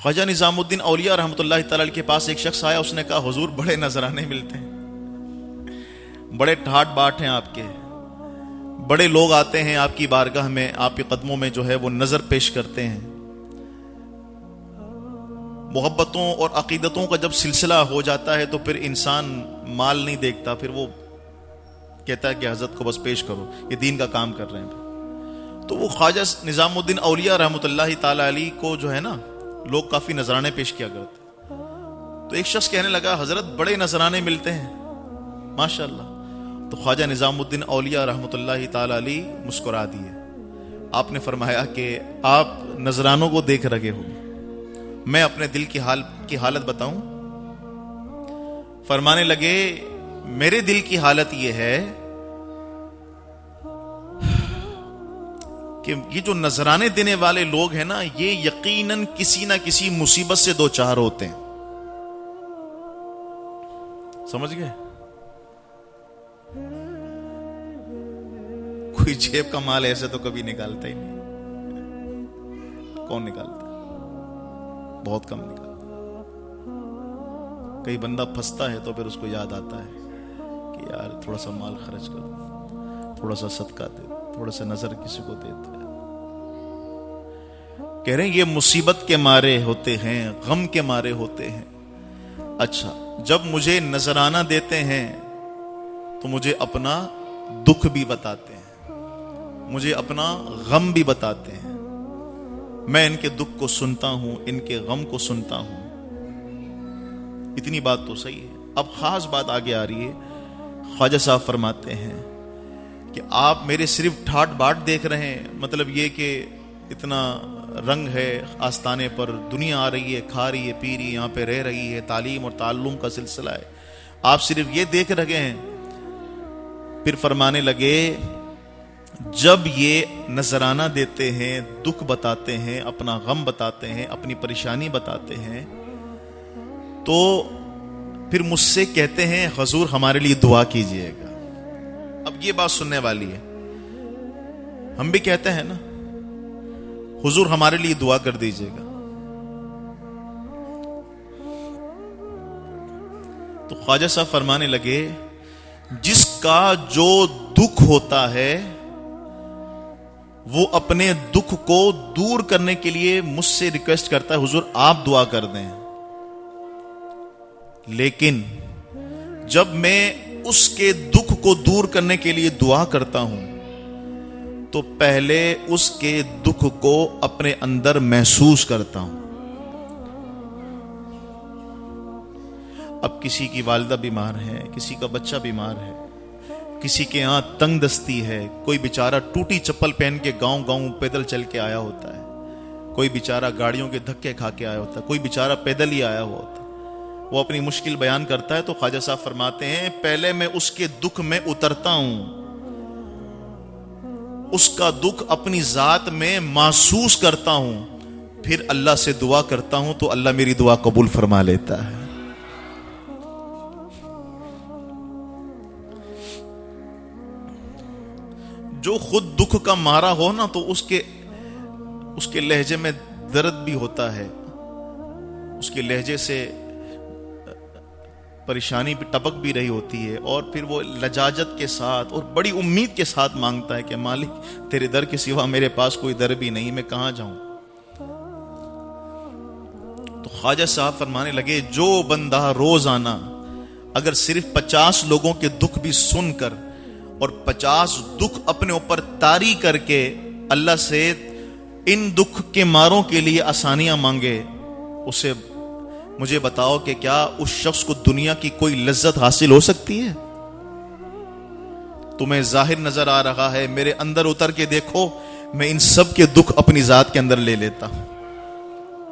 خواجہ نظام الدین اولیاء رحمۃ اللہ تعالی علیہ کے پاس ایک شخص آیا، اس نے کہا حضور بڑے نذرانے ملتے ہیں، بڑے ٹھاٹ باٹ ہیں آپ کے، بڑے لوگ آتے ہیں آپ کی بارگاہ میں، آپ کے قدموں میں جو ہے وہ نظر پیش کرتے ہیں۔ محبتوں اور عقیدتوں کا جب سلسلہ ہو جاتا ہے تو پھر انسان مال نہیں دیکھتا، پھر وہ کہتا ہے کہ حضرت کو بس پیش کرو، یہ دین کا کام کر رہے ہیں۔ تو وہ خواجہ نظام الدین اولیاء رحمۃ اللہ تعالی علیہ کو جو ہے نا لوگ کافی نذرانے پیش کیا کرتے۔ تو ایک شخص کہنے لگا حضرت بڑے نذرانے ملتے ہیں ماشاءاللہ۔ تو خواجہ نظام الدین اولیاء رحمۃ اللہ تعالی علیہ مسکرا دیے۔ آپ نے فرمایا کہ آپ نذرانوں کو دیکھ رہے ہو، میں اپنے دل کی حالت بتاؤں؟ فرمانے لگے میرے دل کی حالت یہ ہے کہ یہ جو نذرانے دینے والے لوگ ہیں نا، یہ یقیناً کسی نہ کسی مصیبت سے دو چار ہوتے ہیں۔ سمجھ گئے؟ کوئی جیب کا مال ایسے تو کبھی نکالتا ہی نہیں، کون نکالتا؟ بہت کم نکالتا۔ کئی بندہ پھنستا ہے تو پھر اس کو یاد آتا ہے کہ یار تھوڑا سا مال خرچ کر دو، تھوڑا سا صدقہ دے دو، تھوڑا سا نظر کسی کو دے دو۔ کہہ رہے ہیں یہ مصیبت کے مارے ہوتے ہیں، غم کے مارے ہوتے ہیں۔ اچھا، جب مجھے نذرانہ دیتے ہیں تو مجھے اپنا دکھ بھی بتاتے ہیں، مجھے اپنا غم بھی بتاتے ہیں، میں ان کے دکھ کو سنتا ہوں، ان کے غم کو سنتا ہوں۔ اتنی بات تو صحیح ہے۔ اب خاص بات آگے آ رہی ہے۔ خواجہ صاحب فرماتے ہیں کہ آپ میرے صرف ٹھاٹ باٹ دیکھ رہے ہیں، مطلب یہ کہ اتنا رنگ ہے آستانے پر، دنیا آ رہی ہے، کھا رہی ہے، پی رہی ہے، یہاں پہ رہ رہی ہے، تعلیم اور تعلم کا سلسلہ ہے، آپ صرف یہ دیکھ رہے ہیں۔ پھر فرمانے لگے جب یہ نذرانہ دیتے ہیں، دکھ بتاتے ہیں، اپنا غم بتاتے ہیں، اپنی پریشانی بتاتے ہیں، تو پھر مجھ سے کہتے ہیں حضور ہمارے لیے دعا کیجئے گا۔ اب یہ بات سننے والی ہے، ہم بھی کہتے ہیں نا حضور ہمارے لیے دعا کر دیجئے گا۔ تو خواجہ صاحب فرمانے لگے جس کا جو دکھ ہوتا ہے وہ اپنے دکھ کو دور کرنے کے لیے مجھ سے ریکویسٹ کرتا ہے حضور آپ دعا کر دیں، لیکن جب میں اس کے دکھ کو دور کرنے کے لیے دعا کرتا ہوں تو پہلے اس کے دکھ کو اپنے اندر محسوس کرتا ہوں۔ اب کسی کی والدہ بیمار ہے، کسی کا بچہ بیمار ہے، کسی کے ہاں تنگ دستی ہے، کوئی بیچارہ ٹوٹی چپل پہن کے گاؤں گاؤں پیدل چل کے آیا ہوتا ہے، کوئی بیچارہ گاڑیوں کے دھکے کھا کے آیا ہوتا ہے، کوئی بیچارہ پیدل ہی آیا ہوا ہوتا ہے، وہ اپنی مشکل بیان کرتا ہے تو خواجہ صاحب فرماتے ہیں پہلے میں اس کے دکھ میں اترتا ہوں، اس کا دکھ اپنی ذات میں محسوس کرتا ہوں، پھر اللہ سے دعا کرتا ہوں تو اللہ میری دعا قبول فرما لیتا ہے۔ جو خود دکھ کا مارا ہو نا تو اس کے لہجے میں درد بھی ہوتا ہے، اس کے لہجے سے پریشانی بھی ٹپک بھی رہی ہوتی ہے، اور پھر وہ لجاجت کے ساتھ اور بڑی امید کے ساتھ مانگتا ہے کہ مالک تیرے در کے سوا میرے پاس کوئی در بھی نہیں، میں کہاں جاؤں۔ تو خواجہ صاحب فرمانے لگے جو بندہ روزانہ اگر صرف 50 لوگوں کے دکھ بھی سن کر اور 50 دکھ اپنے اوپر طاری کر کے اللہ سے ان دکھ کے ماروں کے لیے آسانیاں مانگے، اسے مجھے بتاؤ کہ کیا اس شخص کو دنیا کی کوئی لذت حاصل ہو سکتی ہے؟ تمہیں ظاہر نظر آ رہا ہے، میرے اندر اتر کے دیکھو، میں ان سب کے دکھ اپنی ذات کے اندر لے لیتا ہوں۔